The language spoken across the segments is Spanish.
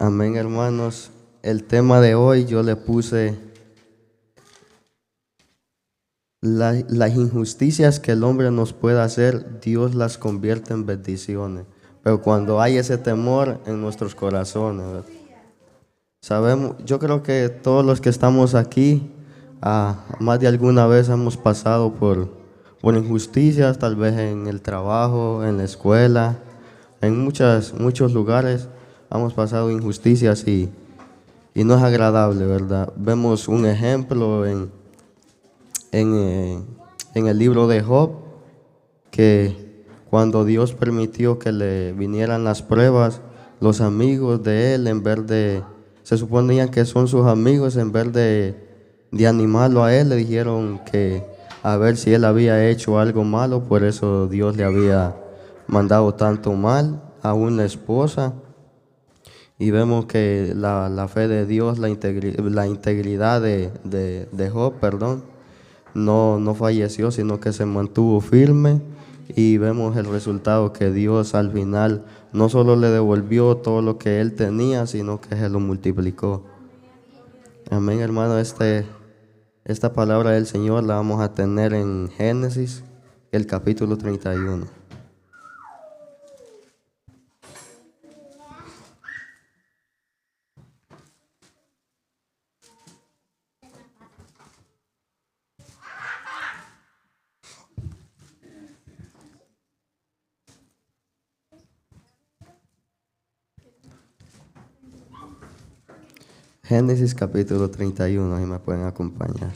Amén, hermanos. El tema de hoy yo le puse las injusticias que el hombre nos puede hacer, Dios las convierte en bendiciones. Pero cuando hay ese temor en nuestros corazones, ¿verdad? Sabemos, yo creo que todos los que estamos aquí, más de alguna vez hemos pasado por injusticias, tal vez en el trabajo, en la escuela, en muchos lugares hemos pasado injusticias y no es agradable, ¿verdad? Vemos un ejemplo en el libro de Job, que cuando Dios permitió que le vinieran las pruebas, los amigos de él, se suponían que son sus amigos, en vez de animarlo a él, le dijeron que a ver si él había hecho algo malo, por eso Dios le había mandado tanto mal a una esposa. Y vemos que la fe de Dios, la integridad de Job, perdón, no falleció, sino que se mantuvo firme. Y vemos el resultado, que Dios al final no solo le devolvió todo lo que él tenía, sino que se lo multiplicó. Amén, hermano. Esta palabra del Señor la vamos a tener en Génesis, el capítulo 31. Génesis capítulo 31, ahí me pueden acompañar.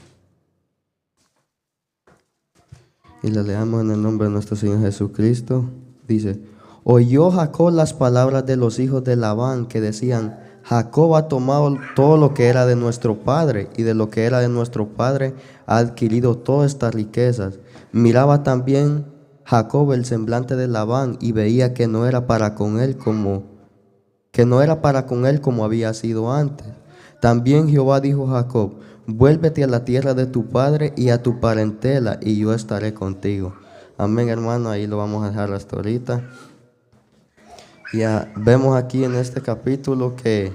Y le leamos en el nombre de nuestro Señor Jesucristo. Dice: oyó Jacob las palabras de los hijos de Labán, que decían: Jacob ha tomado todo lo que era de nuestro padre, y de lo que era de nuestro padre ha adquirido todas estas riquezas. Miraba también Jacob el semblante de Labán, y veía que no era para con él como había sido antes. También Jehová dijo a Jacob: vuélvete a la tierra de tu padre y a tu parentela, y yo estaré contigo. Amén, hermano. Ahí lo vamos a dejar hasta ahorita. Ya vemos aquí en este capítulo que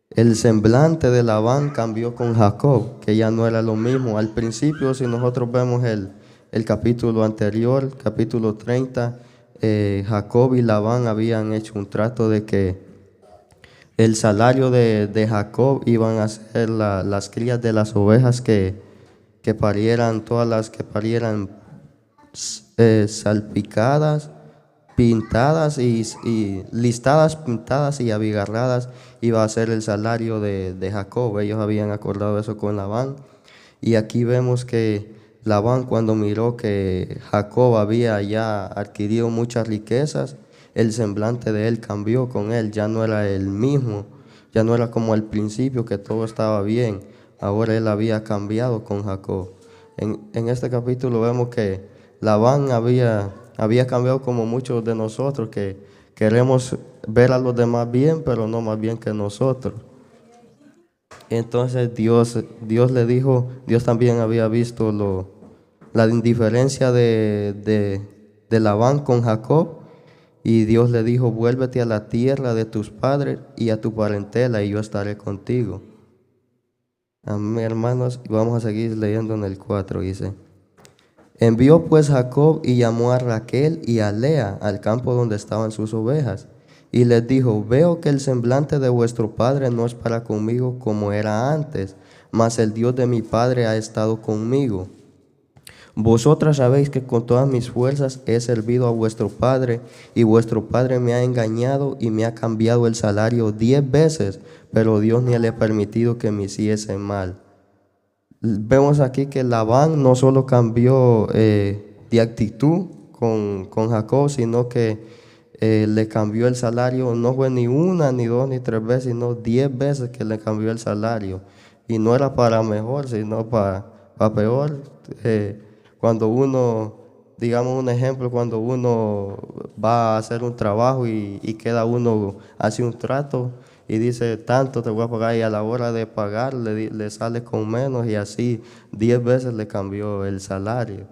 el semblante de Labán cambió con Jacob, que ya no era lo mismo. Al principio, si nosotros vemos el capítulo anterior, capítulo 30, Jacob y Labán habían hecho un trato de que el salario de Jacob iban a ser las crías de las ovejas que parieran, todas las que parieran salpicadas, pintadas y listadas, pintadas y abigarradas, iba a ser el salario de Jacob. Ellos habían acordado eso con Labán. Y aquí vemos que Labán, cuando miró que Jacob había ya adquirido muchas riquezas, el semblante de él cambió con él. Ya no era el mismo, ya no era como al principio, que todo estaba bien. Ahora él había cambiado con Jacob. En este capítulo vemos que Labán había cambiado, como muchos de nosotros, que queremos ver a los demás bien, pero no más bien que nosotros. Entonces Dios le dijo, Dios también había visto la indiferencia de Labán con Jacob, y Dios le dijo: vuélvete a la tierra de tus padres y a tu parentela, y yo estaré contigo. Amén, hermanos. Y vamos a seguir leyendo en el 4, dice: envió pues Jacob y llamó a Raquel y a Lea al campo donde estaban sus ovejas, y les dijo: veo que el semblante de vuestro padre no es para conmigo como era antes, mas el Dios de mi padre ha estado conmigo. Vosotras sabéis que con todas mis fuerzas he servido a vuestro padre, y vuestro padre me ha engañado y me ha cambiado el salario 10 veces, pero Dios ni le ha permitido que me hiciese mal. Vemos aquí que Labán no solo cambió de actitud con Jacob, sino que le cambió el salario. No fue ni una, ni dos, ni tres veces, sino 10 veces que le cambió el salario. Y no era para mejor, sino para peor. Cuando uno, digamos un ejemplo, cuando uno va a hacer un trabajo y queda uno, hace un trato y dice: tanto te voy a pagar, y a la hora de pagar le sale con menos, y así 10 veces le cambió el salario.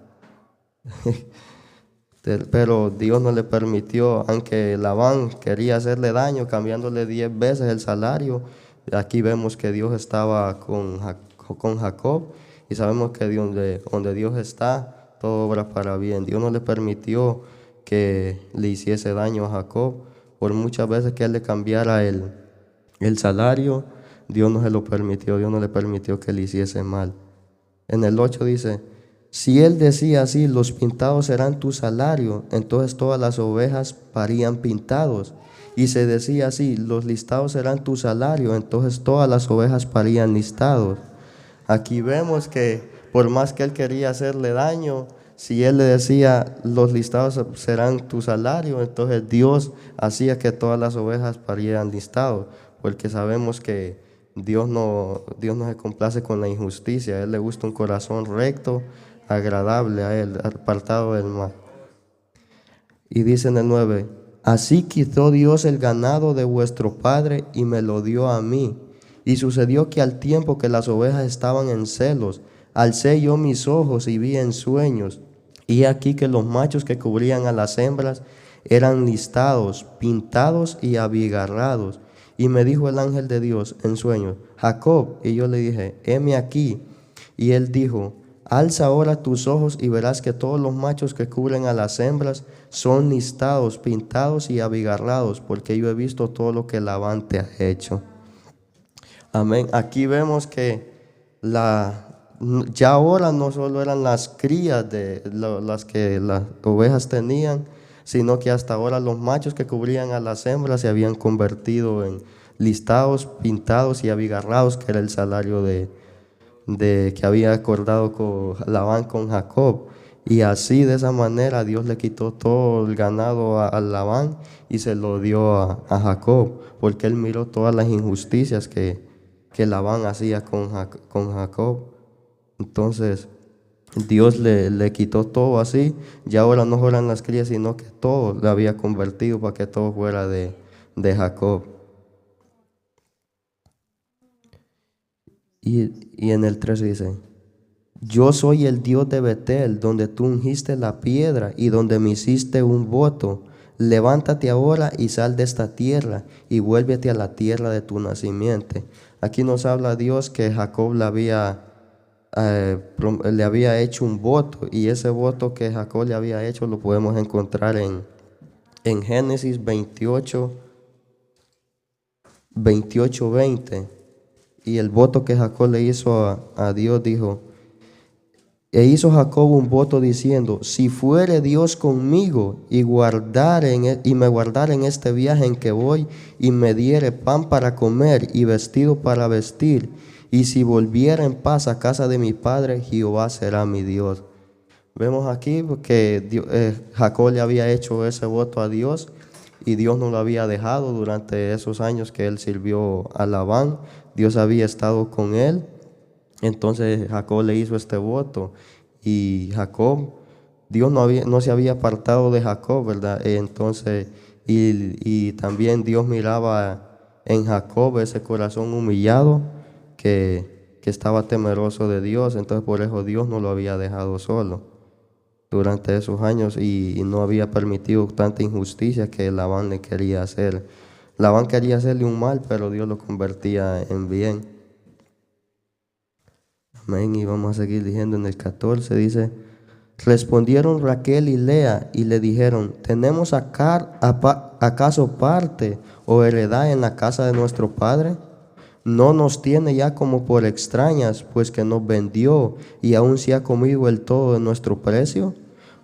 Pero Dios no le permitió, aunque Labán quería hacerle daño, cambiándole 10 veces el salario. Aquí vemos que Dios estaba con Jacob, y sabemos que donde Dios está, todo obra para bien. Dios no le permitió que le hiciese daño a Jacob. Por muchas veces que él le cambiara el salario, Dios no se lo permitió, Dios no le permitió que le hiciese mal. En el 8 dice: si él decía así, los pintados serán tu salario, entonces todas las ovejas parían pintados. Y se decía así, los listados serán tu salario, entonces todas las ovejas parían listados. Aquí vemos que por más que él quería hacerle daño, si él le decía, los listados serán tu salario, entonces Dios hacía que todas las ovejas parieran listados, porque sabemos que Dios no se complace con la injusticia. A él le gusta un corazón recto, agradable a él, apartado del mal. Y dice en el 9: así quitó Dios el ganado de vuestro padre y me lo dio a mí. Y sucedió que al tiempo que las ovejas estaban en celos, alcé yo mis ojos y vi en sueños. Y aquí que los machos que cubrían a las hembras eran listados, pintados y abigarrados. Y me dijo el ángel de Dios en sueños: Jacob. Y yo le dije: heme aquí. Y él dijo: alza ahora tus ojos y verás que todos los machos que cubren a las hembras son listados, pintados y abigarrados, porque yo he visto todo lo que Labán te ha hecho. Amén. Aquí vemos que ya ahora no solo eran las crías de las que las ovejas tenían, sino que hasta ahora los machos que cubrían a las hembras se habían convertido en listados, pintados y abigarrados, que era el salario de que había acordado con Labán con Jacob. Y así, de esa manera, Dios le quitó todo el ganado a Labán y se lo dio a Jacob, porque él miró todas las injusticias que Labán hacía con Jacob. Entonces Dios le quitó todo así. Ya ahora no eran las crías, sino que todo le había convertido para que todo fuera de Jacob. Y en el 3 dice: yo soy el Dios de Betel, donde tú ungiste la piedra y donde me hiciste un voto. Levántate ahora y sal de esta tierra y vuélvete a la tierra de tu nacimiento. Aquí nos habla Dios que Jacob le había hecho un voto, y ese voto que Jacob le había hecho lo podemos encontrar en Génesis 28, 20. Y el voto que Jacob le hizo a Dios, dijo: e hizo Jacob un voto diciendo: si fuere Dios conmigo y me guardare en este viaje en que voy, y me diere pan para comer y vestido para vestir, y si volviera en paz a casa de mi padre, Jehová será mi Dios. Vemos aquí que Jacob le había hecho ese voto a Dios, y Dios no lo había dejado durante esos años que él sirvió a Labán. Dios había estado con él. Entonces Jacob le hizo este voto, y Dios no se había apartado de Jacob, ¿verdad? Entonces, y también Dios miraba en Jacob ese corazón humillado que estaba temeroso de Dios. Entonces por eso Dios no lo había dejado solo durante esos años, y no había permitido tanta injusticia que Labán le quería hacer. Labán quería hacerle un mal, pero Dios lo convertía en bien. Amén. Y vamos a seguir diciendo en el 14, dice: respondieron Raquel y Lea y le dijeron: ¿tenemos acaso parte o heredad en la casa de nuestro padre? No nos tiene ya como por extrañas, pues que nos vendió y aún se ha comido el todo de nuestro precio.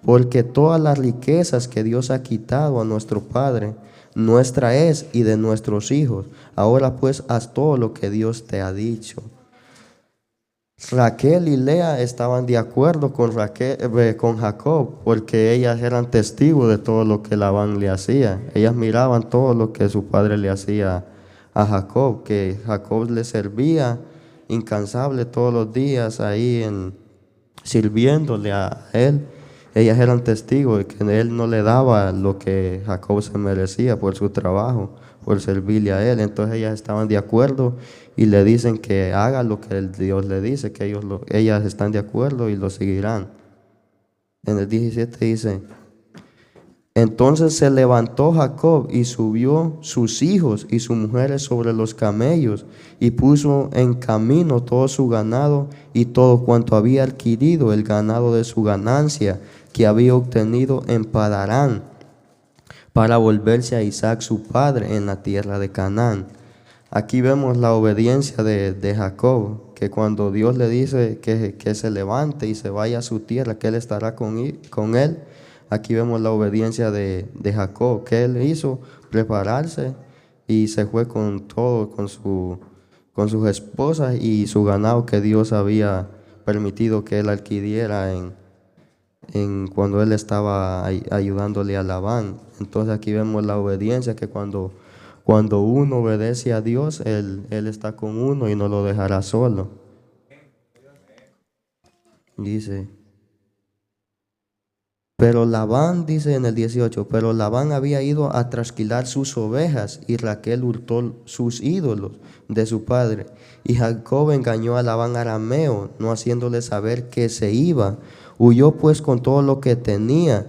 Porque todas las riquezas que Dios ha quitado a nuestro padre, nuestra es y de nuestros hijos. Ahora pues haz todo lo que Dios te ha dicho. Raquel y Lea estaban de acuerdo con Jacob, porque ellas eran testigos de todo lo que Labán le hacía. Ellas miraban todo lo que su padre le hacía a Jacob, que Jacob le servía incansable todos los días ahí sirviéndole a él. Ellas eran testigos de que él no le daba lo que Jacob se merecía por su trabajo, por servirle a él. Entonces ellas estaban de acuerdo y le dicen que haga lo que Dios le dice, que ellas están de acuerdo y lo seguirán. En el 17 dice: Entonces se levantó Jacob y subió sus hijos y sus mujeres sobre los camellos y puso en camino todo su ganado y todo cuanto había adquirido, el ganado de su ganancia que había obtenido en Padarán, para volverse a Isaac su padre en la tierra de Canaán. Aquí vemos la obediencia de Jacob, que cuando Dios le dice que se levante y se vaya a su tierra, que él estará con él. Aquí vemos la obediencia de Jacob, que él hizo prepararse y se fue con todo, con sus esposas y su ganado que Dios había permitido que él adquiriera cuando él estaba ayudándole a Labán. Entonces aquí vemos la obediencia, que cuando uno obedece a Dios, él está con uno y no lo dejará solo. Dice, pero Labán, dice en el 18, pero Labán había ido a trasquilar sus ovejas y Raquel hurtó sus ídolos de su padre. Y Jacob engañó a Labán arameo, no haciéndole saber que se iba. Huyó pues con todo lo que tenía.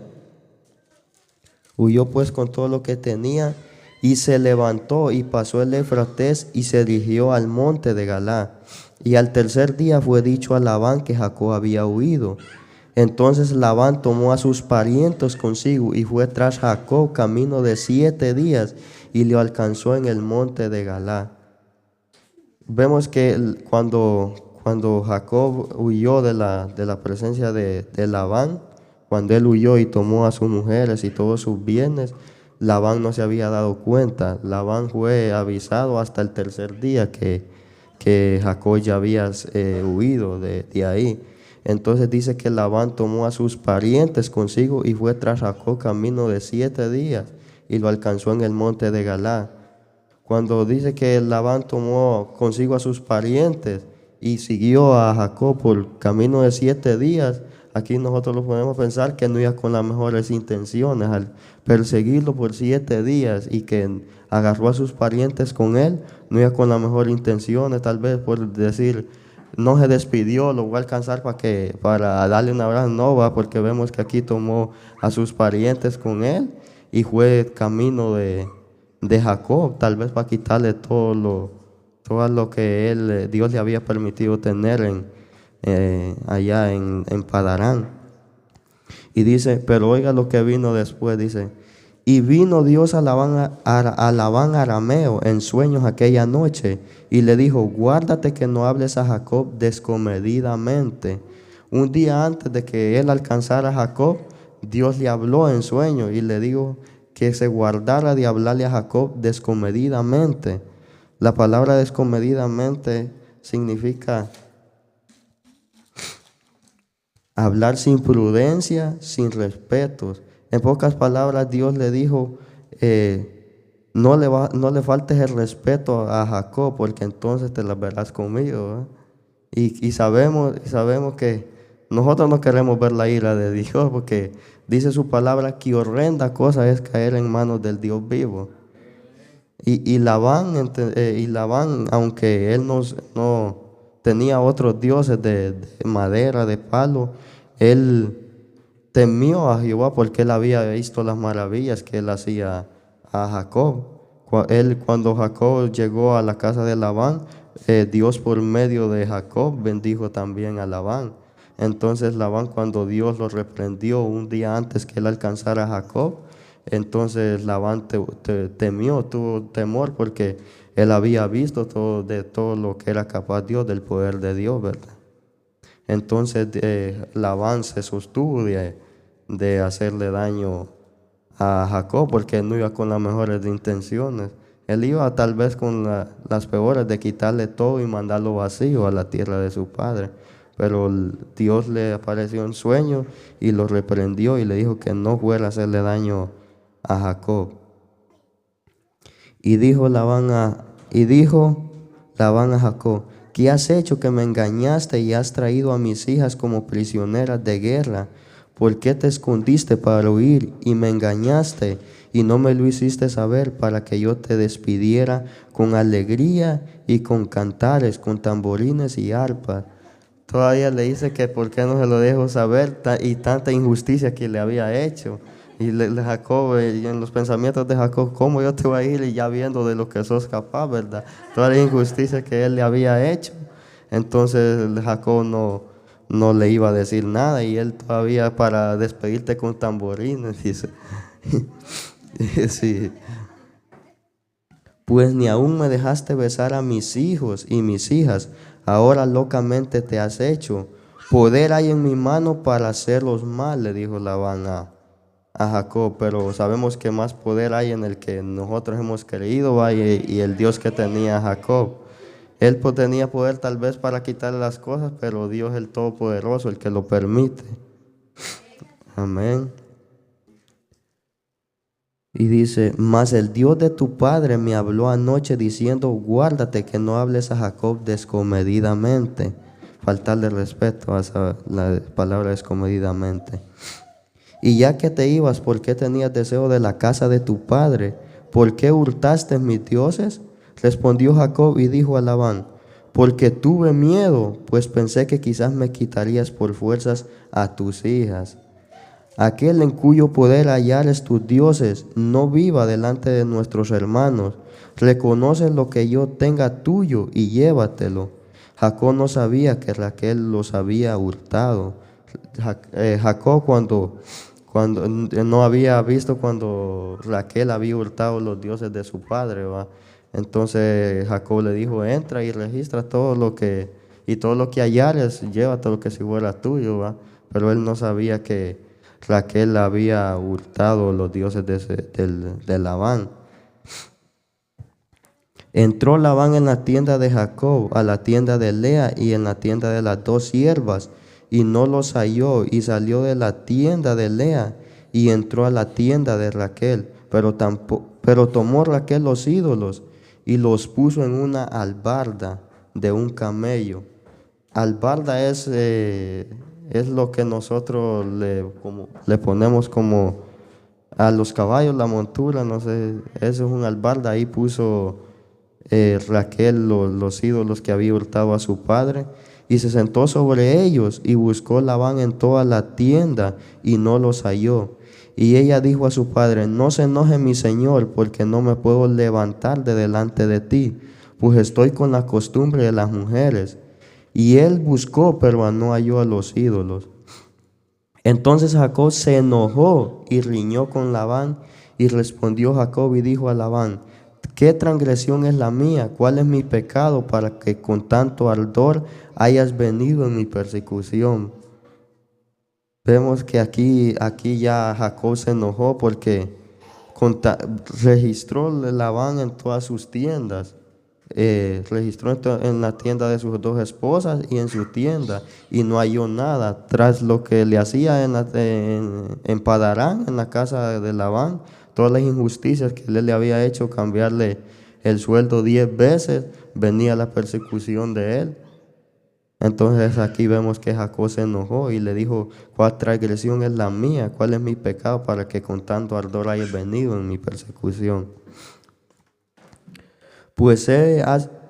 Y se levantó y pasó el Éufrates y se dirigió al monte de Galá. Y al tercer día fue dicho a Labán que Jacob había huido. Entonces Labán tomó a sus parientes consigo y fue tras Jacob camino de 7 días y le alcanzó en el monte de Galá. Vemos que cuando Jacob huyó de la presencia de Labán, cuando él huyó y tomó a sus mujeres y todos sus bienes, Labán no se había dado cuenta. Labán fue avisado hasta el tercer día que Jacob ya había huido de ahí. Entonces dice que Labán tomó a sus parientes consigo y fue tras Jacob camino de 7 días y lo alcanzó en el monte de Galá. Cuando dice que Labán tomó consigo a sus parientes y siguió a Jacob por camino de 7 días, aquí nosotros lo podemos pensar que no iba con las mejores intenciones. Al perseguirlo por 7 días y que agarró a sus parientes con él, no iba con las mejores intenciones, tal vez por decir, no se despidió, lo voy a alcanzar para darle un abrazo, no va, porque vemos que aquí tomó a sus parientes con él y fue camino de Jacob, tal vez para quitarle todo lo que Dios le había permitido tener allá en Padarán. Y dice, pero oiga lo que vino después, dice, y vino Dios a Labán arameo en sueños aquella noche y le dijo, guárdate que no hables a Jacob descomedidamente. Un día antes de que él alcanzara a Jacob, Dios le habló en sueños y le dijo que se guardara de hablarle a Jacob descomedidamente. La palabra descomedidamente significa hablar sin prudencia, sin respetos. En pocas palabras, Dios le dijo, no le faltes el respeto a Jacob, porque entonces te la verás conmigo. Y sabemos que nosotros no queremos ver la ira de Dios, porque dice su palabra que horrenda cosa es caer en manos del Dios vivo. Y Labán, aunque él no tenía otros dioses de madera, de palo, él temió a Jehová porque él había visto las maravillas que él hacía a Jacob. Cuando Jacob llegó a la casa de Labán, Dios por medio de Jacob bendijo también a Labán. Entonces Labán, cuando Dios lo reprendió un día antes que él alcanzara a Jacob, entonces Labán temió, tuvo temor porque él había visto todo lo que era capaz Dios, del poder de Dios, ¿verdad? Entonces Labán se sostuvo de hacerle daño a Jacob porque no iba con las mejores intenciones. Él iba tal vez con las peores, de quitarle todo y mandarlo vacío a la tierra de su padre. Pero Dios le apareció en sueño y lo reprendió y le dijo que no fuera a hacerle daño a Jacob. Y dijo Labán a Jacob, ¿qué has hecho que me engañaste y has traído a mis hijas como prisioneras de guerra? ¿Por qué te escondiste para huir y me engañaste y no me lo hiciste saber para que yo te despidiera con alegría y con cantares, con tamborines y arpas? Todavía le dice que por qué no se lo dejó saber y tanta injusticia que le había hecho. Y Jacob, y en los pensamientos de Jacob, ¿cómo yo te voy a ir? Y ya viendo de lo que sos capaz, ¿verdad? Toda la injusticia que él le había hecho. Entonces Jacob no le iba a decir nada y él todavía para despedirte con tamborines, dice. Sí. Pues ni aún me dejaste besar a mis hijos y mis hijas, ahora locamente te has hecho. Poder hay en mi mano para hacerlos mal, le dijo Labán a Jacob, pero sabemos que más poder hay en el que nosotros hemos creído, ¿va? Y el Dios que tenía Jacob. Él tenía poder tal vez para quitarle las cosas, pero Dios es el Todopoderoso, el que lo permite. Amén. Y dice, mas el Dios de tu padre me habló anoche diciendo, guárdate que no hables a Jacob descomedidamente. Faltarle respeto a la palabra descomedidamente. Y ya que te ibas, ¿por qué tenías deseo de la casa de tu padre? ¿Por qué hurtaste mis dioses? Respondió Jacob y dijo a Labán, porque tuve miedo, pues pensé que quizás me quitarías por fuerzas a tus hijas. Aquel en cuyo poder hallares tus dioses, no viva delante de nuestros hermanos. Reconoce lo que yo tenga tuyo y llévatelo. Jacob no sabía que Raquel los había hurtado. Jacob cuando no había visto cuando Raquel había hurtado los dioses de su padre, ¿va? Entonces Jacob le dijo, entra y registra todo lo que hallares, llévatelo que si fuera tuyo, ¿va? Pero él no sabía que Raquel había hurtado los dioses de Labán. Entró Labán en la tienda de Jacob, a la tienda de Lea y en la tienda de las dos siervas, y no los halló, y salió de la tienda de Lea y entró a la tienda de Raquel, pero tomó Raquel los ídolos y los puso en una albarda de un camello. Albarda es lo que nosotros le ponemos como a los caballos, la montura, no sé, eso es un albarda. Ahí puso Raquel los ídolos que había hurtado a su padre, y se sentó sobre ellos y buscó Labán en toda la tienda y no los halló. Y ella dijo a su padre, no se enoje mi señor, porque no me puedo levantar de delante de ti, pues estoy con la costumbre de las mujeres. Y él buscó, pero no halló a los ídolos. Entonces Jacob se enojó y riñó con Labán, y respondió Jacob y dijo a Labán, ¿qué transgresión es la mía? ¿Cuál es mi pecado para que con tanto ardor hayas venido en mi persecución? Vemos que aquí ya Jacob se enojó porque registró Labán en todas sus tiendas. Registró en la tienda de sus dos esposas y en su tienda, y no halló nada. Tras lo que le hacía en Padarán, en la casa de Labán, todas las injusticias que él le había hecho, cambiarle el sueldo 10 veces, venía la persecución de él. Entonces aquí vemos que Jacob se enojó y le dijo, ¿cuál transgresión es la mía? ¿Cuál es mi pecado para que con tanto ardor hayas venido en mi persecución?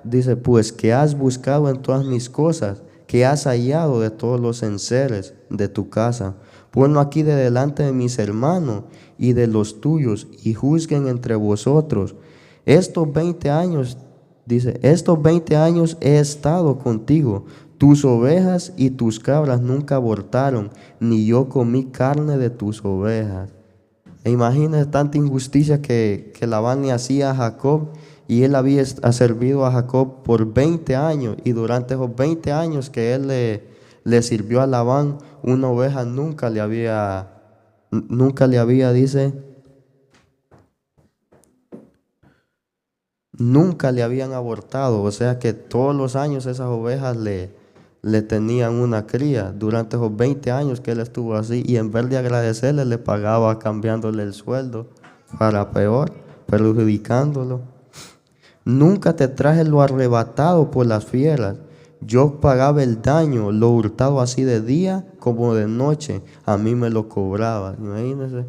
Dice, pues que has buscado en todas mis cosas, que has hallado de todos los enseres de tu casa. Ponlo aquí de delante de mis hermanos y de los tuyos, y juzguen entre vosotros. Estos 20 años, dice, estos 20 años he estado contigo. Tus ovejas y tus cabras nunca abortaron, ni yo comí carne de tus ovejas. E imagínate tanta injusticia que Labán le hacía a Jacob, y él había servido a Jacob por 20 años, y durante esos 20 años que él le sirvió a Labán, una oveja nunca le había, dice, nunca le habían abortado. O sea que todos los años esas ovejas le tenían una cría durante esos 20 años que él estuvo así, y en vez de agradecerle, le pagaba cambiándole el sueldo para peor, perjudicándolo. Nunca te traje lo arrebatado por las fieras. Yo pagaba el daño, lo hurtado así de día como de noche, a mí me lo cobraba. Imagínense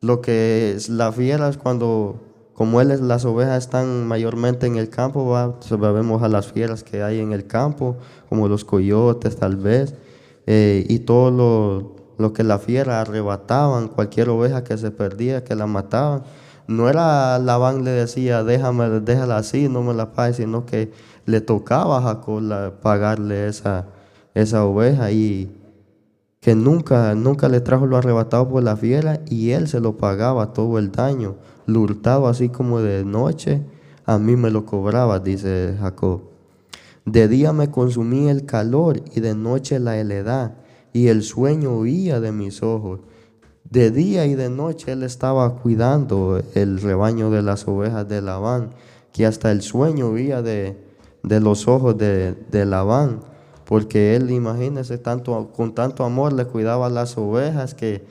lo que es las fieras cuando, como las ovejas están mayormente en el campo, vemos a las fieras que hay en el campo, como los coyotes tal vez, y todos lo que la fiera arrebataban, cualquier oveja que se perdía, que la mataban. No era Labán le decía, déjala así, no me la pagues, sino que le tocaba a Jacob pagarle esa oveja, y que nunca le trajo lo arrebatado por la fiera, y él se lo pagaba todo el daño. Lo hurtado así como de noche, a mí me lo cobraba, dice Jacob. De día me consumía el calor y de noche la heledad, y el sueño huía de mis ojos. De día y de noche él estaba cuidando el rebaño de las ovejas de Labán, que hasta el sueño huía de los ojos de Labán, porque él, imagínese, con tanto amor le cuidaba las ovejas, que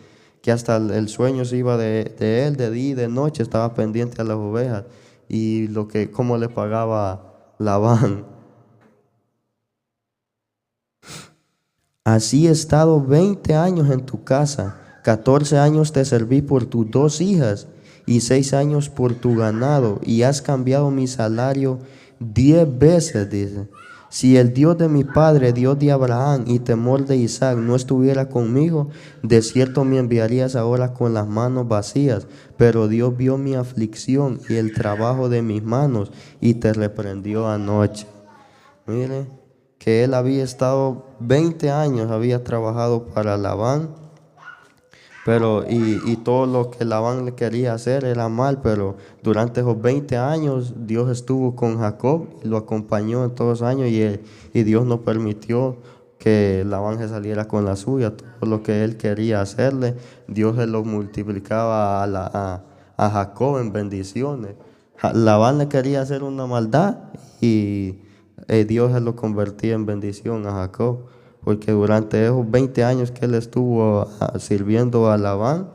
hasta el sueño se iba de él, de día y de noche estaba pendiente a las ovejas, y cómo le pagaba Labán. Así he estado 20 años en tu casa, 14 años te serví por tus 2 hijas y 6 años por tu ganado, y has cambiado mi salario 10 veces, dice. Si el Dios de mi padre, Dios de Abraham y temor de Isaac no estuviera conmigo, de cierto me enviarías ahora con las manos vacías. Pero Dios vio mi aflicción y el trabajo de mis manos y te reprendió anoche. Mire, que él había estado 20 años, había trabajado para Labán, pero y todo lo que Labán le quería hacer era mal, pero durante esos 20 años Dios estuvo con Jacob y lo acompañó en todos los años, y Dios no permitió que Labán se saliera con la suya. Todo lo que él quería hacerle, Dios se lo multiplicaba a Jacob en bendiciones. Labán le quería hacer una maldad, y Dios se lo convertía en bendición a Jacob, porque durante esos 20 años que él estuvo sirviendo a Labán,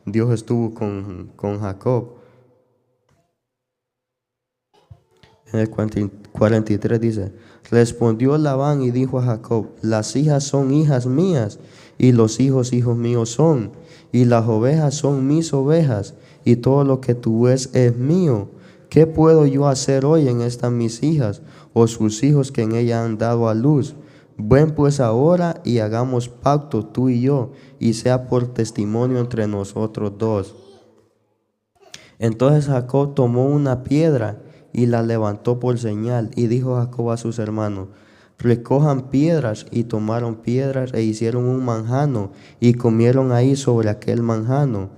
Dios estuvo con Jacob. En el 43 dice: respondió Labán y dijo a Jacob: las hijas son hijas mías, y los hijos míos son, y las ovejas son mis ovejas, y todo lo que tú ves es mío. ¿Qué puedo yo hacer hoy en estas mis hijas, o sus hijos que en ella han dado a luz? Ven pues ahora y hagamos pacto tú y yo, y sea por testimonio entre nosotros dos. Entonces Jacob tomó una piedra y la levantó por señal, y dijo Jacob a sus hermanos: recojan piedras. Y tomaron piedras e hicieron un manjano, y comieron ahí sobre aquel manjano.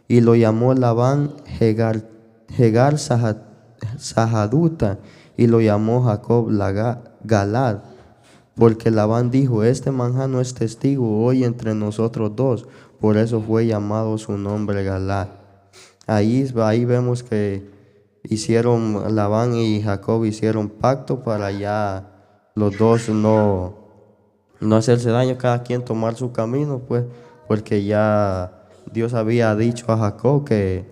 Y lo llamó Labán Jegar Sahaduta, y lo llamó Jacob Galad, porque Labán dijo: este manjano es testigo hoy entre nosotros dos. Por eso fue llamado su nombre Galad. Ahí vemos que Labán y Jacob hicieron pacto para ya los dos no hacerse daño, cada quien tomar su camino, pues, porque ya Dios había dicho a Jacob que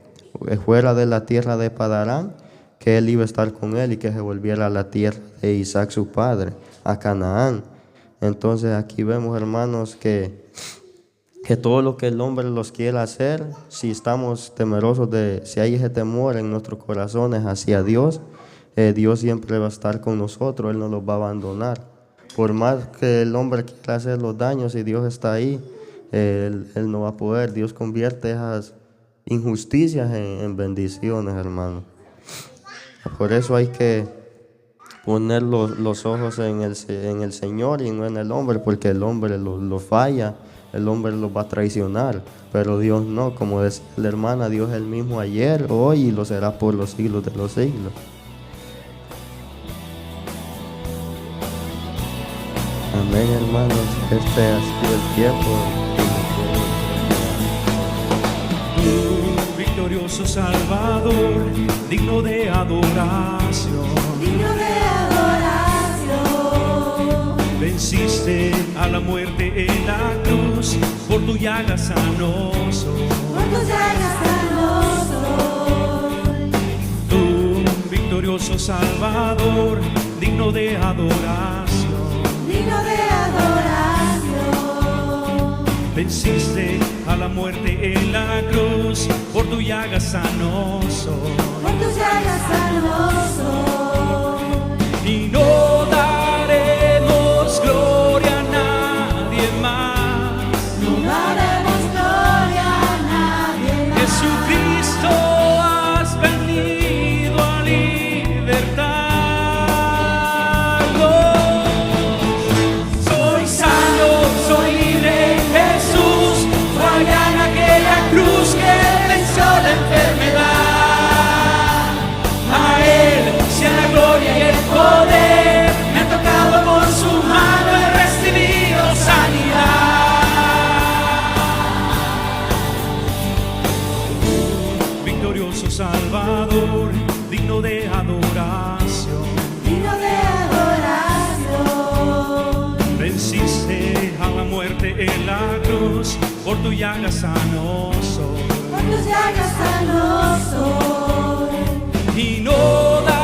fuera de la tierra de Padarán, que él iba a estar con él, y que se volviera a la tierra de Isaac su padre, a Canaán. Entonces aquí vemos, hermanos, que todo lo que el hombre los quiera hacer, si estamos temerosos si hay ese temor en nuestros corazones hacia Dios, Dios siempre va a estar con nosotros, Él no los va a abandonar. Por más que el hombre quiera hacer los daños, si Dios está ahí, Él no va a poder. Dios convierte esas injusticias en bendiciones, hermano. Por eso hay que poner los ojos en el Señor y no en el hombre, porque el hombre lo falla, el hombre lo va a traicionar, pero Dios no. Como decía la hermana, Dios es el mismo ayer, hoy y lo será por los siglos de los siglos. Amén, hermanos. Este ha sido el tiempo. Victorioso Salvador, digno de adoración. Digno de adoración. Venciste a la muerte en la cruz, por tu llaga sanoso. Por tu llaga sanoso. Tú, victorioso Salvador, digno de adoración. Digno de adoración. Venciste a la muerte en la cruz, por tu llaga sanoso. Por tu llaga sanoso. Y no daremos gloria a nadie más. No daremos cruz, por tu llaga sano soy. Por tus llagas sano soy. Y no da